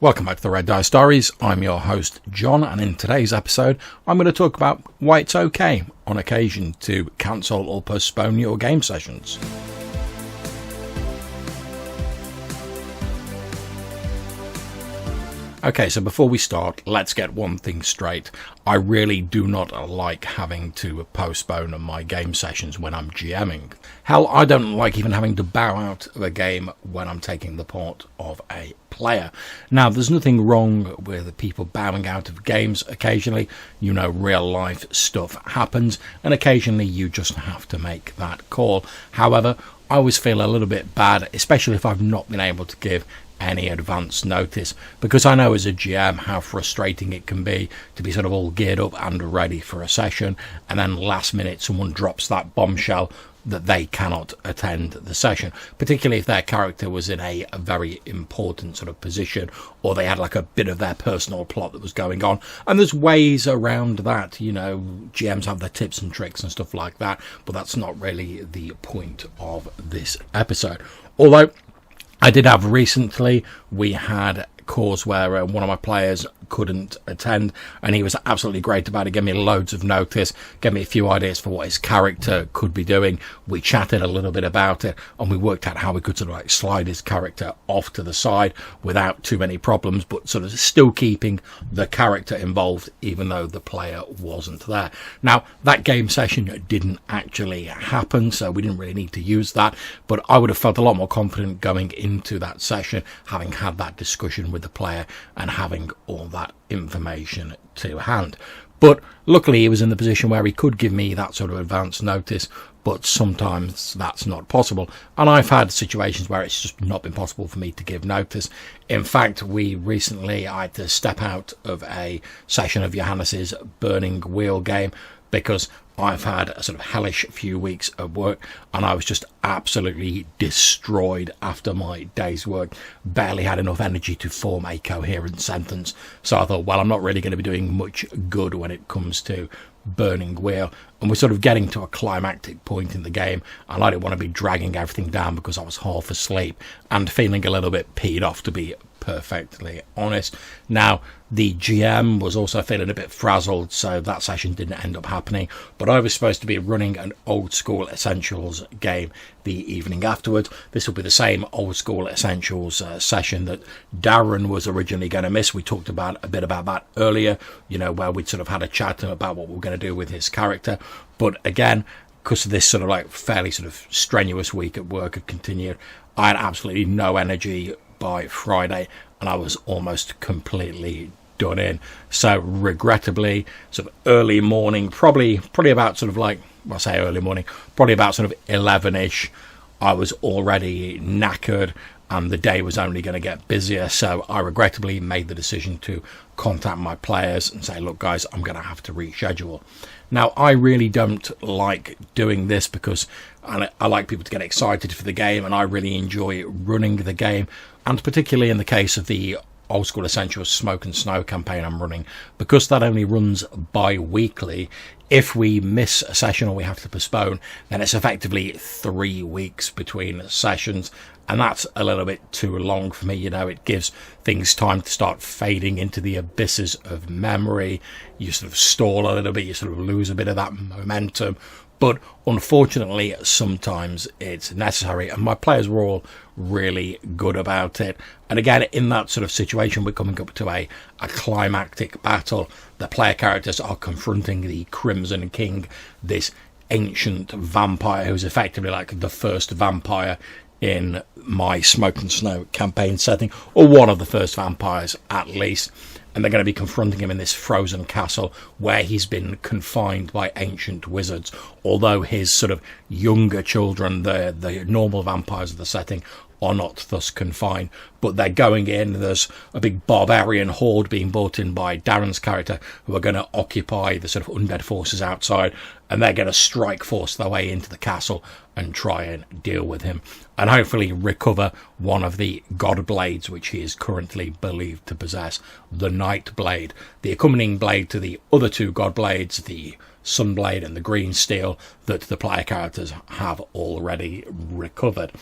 Welcome back to the Red Dice Diaries. I'm your host, John, and in today's episode, I'm going to talk about why it's okay on occasion to cancel or postpone your game sessions. Okay, so before we start, let's get one thing straight. I really do not like having to postpone my game sessions when I'm GMing. Hell, I don't like even having to bow out of a game when I'm taking the part of a player. Now, there's nothing wrong with people bowing out of games occasionally. You know, real life stuff happens, and occasionally you just have to make that call. However, I always feel a little bit bad, especially if I've not been able to give any advance notice, because I know as a GM how frustrating it can be to be sort of all geared up and ready for a session, and then last minute someone drops that bombshell that they cannot attend the session, particularly if their character was in a very important sort of position, or they had like a bit of their personal plot that was going on. And there's ways around that, you know, GMs have their tips and tricks and stuff like that, but that's not really the point of this episode. Although I did have recently, we had cause where one of my players couldn't attend, and he was absolutely great about it. Gave me loads of notice, gave me a few ideas for what his character could be doing. We chatted a little bit about it, and we worked out how we could sort of like slide his character off to the side without too many problems, but sort of still keeping the character involved even though the player wasn't there. Now, that game session didn't actually happen, so we didn't really need to use that, but I would have felt a lot more confident going into that session, having had that discussion with the player and having all that information to hand. But luckily he was in the position where he could give me that sort of advance notice, but sometimes that's not possible, and I've had situations where it's just not been possible for me to give notice. In fact, I had to step out of a session of Johannes's Burning Wheel game because I've had a sort of hellish few weeks of work, and I was just absolutely destroyed after my day's work. Barely had enough energy to form a coherent sentence. So I thought, well, I'm not really going to be doing much good when it comes to Burning Wheel. And we're sort of getting to a climactic point in the game, and I didn't want to be dragging everything down because I was half asleep and feeling a little bit peed off, to be perfectly honest. Now, the GM was also feeling a bit frazzled, so that session didn't end up happening, but I was supposed to be running an old school Essentials game the evening afterwards. This will be the same old school Essentials session that Darren was originally going to miss. We talked about a bit about that earlier, you know, where we'd sort of had a chat about what we were going to do with his character. But again, because of this sort of like fairly sort of strenuous week at work had continued, I had absolutely no energy by Friday, and I was almost completely done in. So regrettably, sort of early morning, probably about sort of like, well, I say early morning, probably about sort of 11ish, I was already knackered, and the day was only going to get busier. So I regrettably made the decision to contact my players and say, look guys, I'm going to have to reschedule. Now, I really don't like doing this because I like people to get excited for the game, and I really enjoy running the game, and particularly in the case of the Old School Essentials Smoke and Snow campaign I'm running, because that only runs bi-weekly. If we miss a session or we have to postpone, then it's effectively 3 weeks between sessions, and that's a little bit too long for me. You know, it gives things time to start fading into the abysses of memory. You sort of stall a little bit, you sort of lose a bit of that momentum. But unfortunately, sometimes it's necessary, and my players were all really good about it. And again, in that sort of situation, we're coming up to a climactic battle. The player characters are confronting the Crimson King, this ancient vampire who's effectively like the first vampire in my Smoke and Snow campaign setting, or one of the first vampires at least. And they're going to be confronting him in this frozen castle where he's been confined by ancient wizards. Although his sort of younger children, the normal vampires of the setting, are not thus confined, but they're going in. There's a big barbarian horde being brought in by Darren's character who are going to occupy the sort of undead forces outside, and they're going to strike force their way into the castle and try and deal with him, and hopefully recover one of the god blades which he is currently believed to possess, the Night Blade, the accompanying blade to the other two god blades, the Sunblade and the Green Steel, that the player characters have already recovered.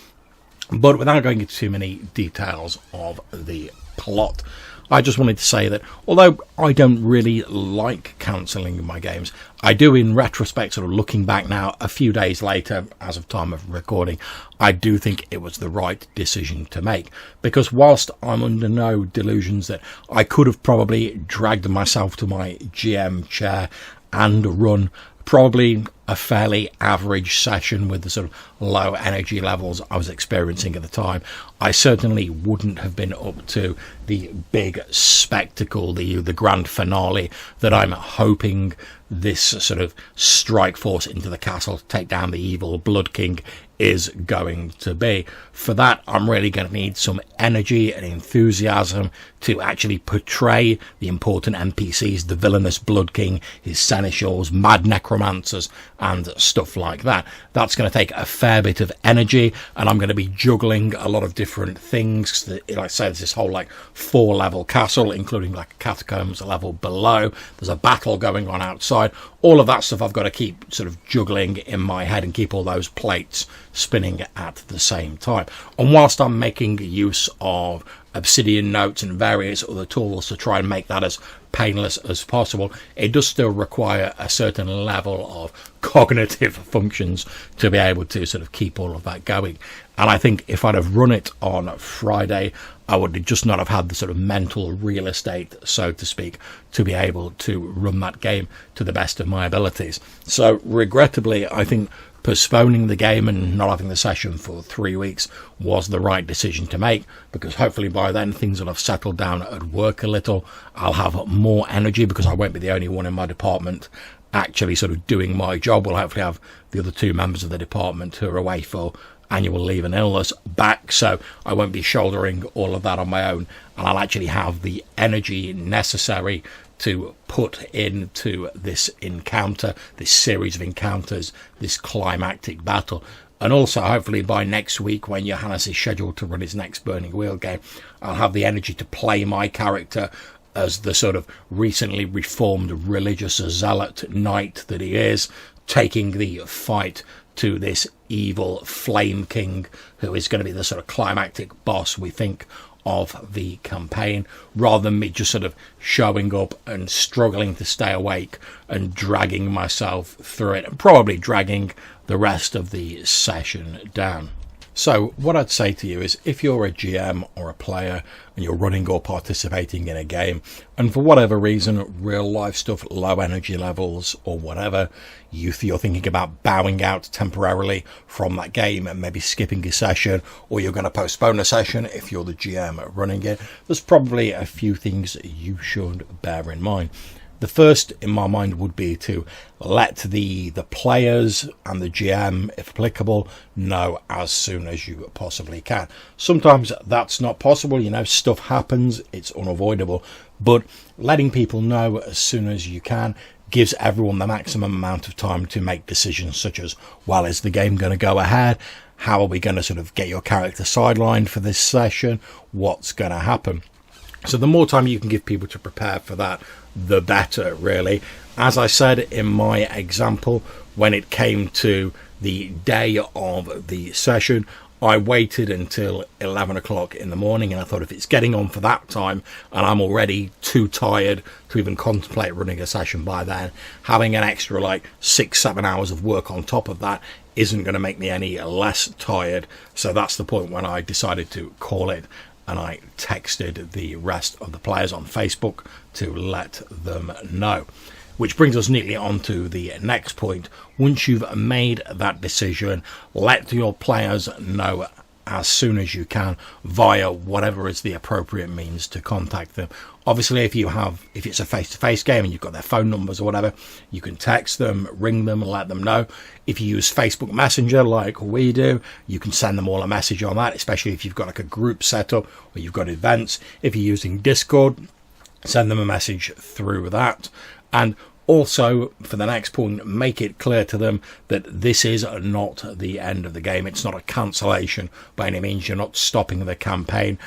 But without going into too many details of the plot, I just wanted to say that although I don't really like cancelling my games, I do, in retrospect, sort of looking back now, a few days later, as of time of recording, I do think it was the right decision to make. Because whilst I'm under no delusions that I could have probably dragged myself to my GM chair and run probably a fairly average session with the sort of low energy levels I was experiencing at the time, I certainly wouldn't have been up to the big spectacle, the grand finale that I'm hoping this sort of strike force into the castle to take down the evil Blood King is going to be. For that, I'm really going to need some energy and enthusiasm to actually portray the important NPCs, the villainous Blood King, his seneschals, mad necromancers, and stuff like that. That's going to take a fair bit of energy, and I'm going to be juggling a lot of different things. Like I said, there's this whole 4-level castle, including a catacombs level below. There's a battle going on outside. All of that stuff I've got to keep sort of juggling in my head and keep all those plates spinning at the same time. And whilst I'm making use of Obsidian notes and various other tools to try and make that as painless as possible, it does still require a certain level of cognitive functions to be able to sort of keep all of that going. And I think if I'd have run it on Friday, I would just not have had the sort of mental real estate, so to speak, to be able to run that game to the best of my abilities. So regrettably, I think postponing the game and not having the session for 3 weeks was the right decision to make, because hopefully by then things will have settled down at work a little. I'll have more energy because I won't be the only one in my department actually sort of doing my job. We'll hopefully have the other 2 members of the department who are away for annual leave and illness back, so I won't be shouldering all of that on my own, and I'll actually have the energy necessary to put into this encounter, this series of encounters, this climactic battle. And also, hopefully by next week, when Johannes is scheduled to run his next Burning Wheel game, I'll have the energy to play my character as the sort of recently reformed religious zealot knight that he is, taking the fight to this evil Flame King, who is going to be the sort of climactic boss, we think, of the campaign, rather than me just sort of showing up and struggling to stay awake and dragging myself through it, and probably dragging the rest of the session down. So what I'd say to you is, if you're a GM or a player and you're running or participating in a game, and for whatever reason, real life stuff, low energy levels or whatever, you're thinking about bowing out temporarily from that game and maybe skipping a session, or you're going to postpone a session if you're the GM running it, there's probably a few things you should bear in mind. The first, in my mind, would be to let the players and the GM, if applicable, know as soon as you possibly can. Sometimes that's not possible, stuff happens, it's unavoidable, but letting people know as soon as you can gives everyone the maximum amount of time to make decisions such as, well, is the game going to go ahead? How are we going to sort of get your character sidelined for this session? What's going to happen? So the more time you can give people to prepare for that, the better, really. As I said in my example, when it came to the day of the session, I waited until 11 o'clock in the morning, and I thought, if it's getting on for that time and I'm already too tired to even contemplate running a session by then, having an extra 6-7 hours of work on top of that isn't going to make me any less tired. So that's the point when I decided to call it, and I texted the rest of the players on Facebook to let them know. Which brings us neatly on to the next point. Once you've made that decision, let your players know as soon as you can via whatever is the appropriate means to contact them. Obviously, if it's a face-to-face game and you've got their phone numbers or whatever, you can text them, ring them, and let them know. If you use Facebook Messenger like we do, you can send them all a message on that, especially if you've got a group set up or you've got events. If you're using Discord, send them a message through that. And also, for the next point, make it clear to them that this is not the end of the game. It's not a cancellation by any means. You're not stopping the campaign.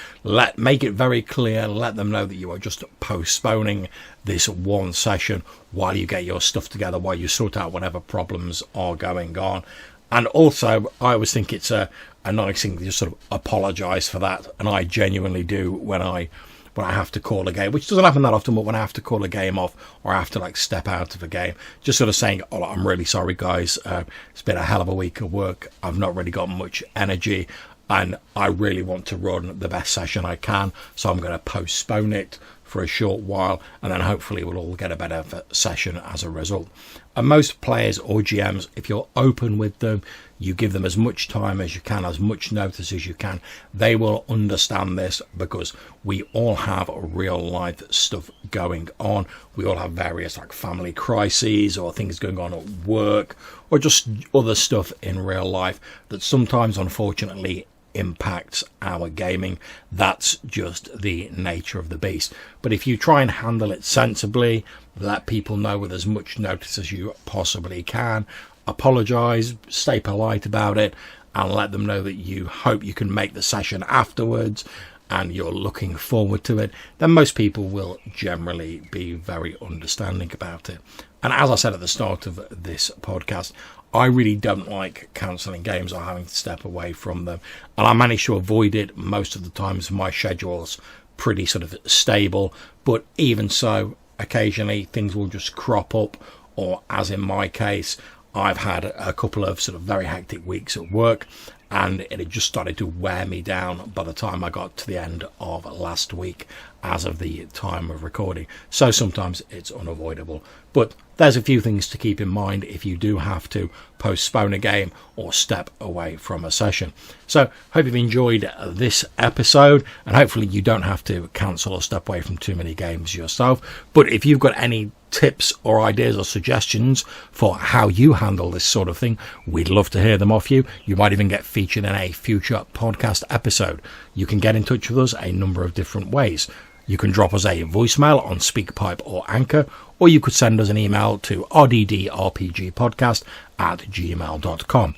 Make it very clear. Let them know that you are just postponing this one session while you get your stuff together, while you sort out whatever problems are going on. And also, I always think it's a a nice thing to just sort of apologise for that, and I genuinely do when I have to call a game, which doesn't happen that often, but when I have to call a game off or I have to like step out of a game, just sort of saying, oh, I'm really sorry guys, it's been a hell of a week of work, I've not really got much energy and I really want to run the best session I can, so I'm going to postpone it for a short while, and then hopefully we'll all get a better session as a result. And most players or GMs, if you're open with them, you give them as much time as you can, as much notice as you can, they will understand this, because we all have real life stuff going on. We all have various like family crises or things going on at work or just other stuff in real life that sometimes unfortunately impacts our gaming. That's just the nature of the beast. But if you try and handle it sensibly, let people know with as much notice as you possibly can, apologize, stay polite about it, and let them know that you hope you can make the session afterwards and you're looking forward to it, then most people will generally be very understanding about it. And as I said at the start of this podcast, I really don't like cancelling games or having to step away from them, and I manage to avoid it most of the times. My schedule's pretty sort of stable, but even so, occasionally things will just crop up, or as in my case, I've had a couple of sort of very hectic weeks at work, and it had just started to wear me down by the time I got to the end of last week as of the time of recording. So sometimes it's unavoidable. But there's a few things to keep in mind if you do have to postpone a game or step away from a session. So hope you've enjoyed this episode, and hopefully you don't have to cancel or step away from too many games yourself. But if you've got any tips or ideas or suggestions for how you handle this sort of thing, we'd love to hear them off you. You might even get featured in a future podcast episode. You can get in touch with us a number of different ways. You can drop us a voicemail on SpeakPipe or Anchor, or you could send us an email to rddrpgpodcast@gmail.com.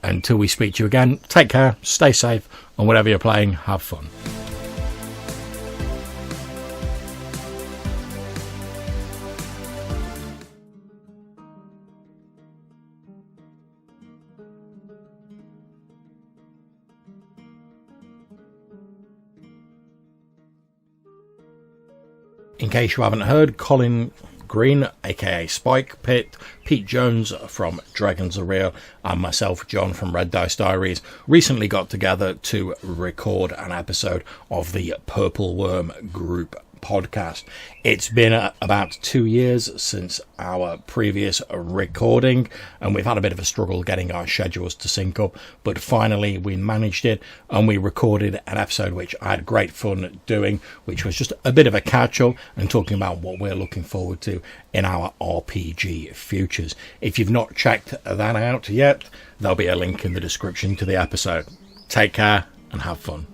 Until we speak to you again, take care, stay safe, and whatever you're playing, have fun. In case you haven't heard, Colin Green, aka Spike Pit, Pete Jones from Dragons Are Real, and myself, John from Red Dice Diaries, recently got together to record an episode of the Purple Worm Group podcast. It's been about 2 years since our previous recording, and we've had a bit of a struggle getting our schedules to sync up, but finally we managed it, and we recorded an episode which I had great fun doing, which was just a bit of a catch-up and talking about what we're looking forward to in our RPG futures. If you've not checked that out yet, there'll be a link in the description to the episode. Take care and have fun.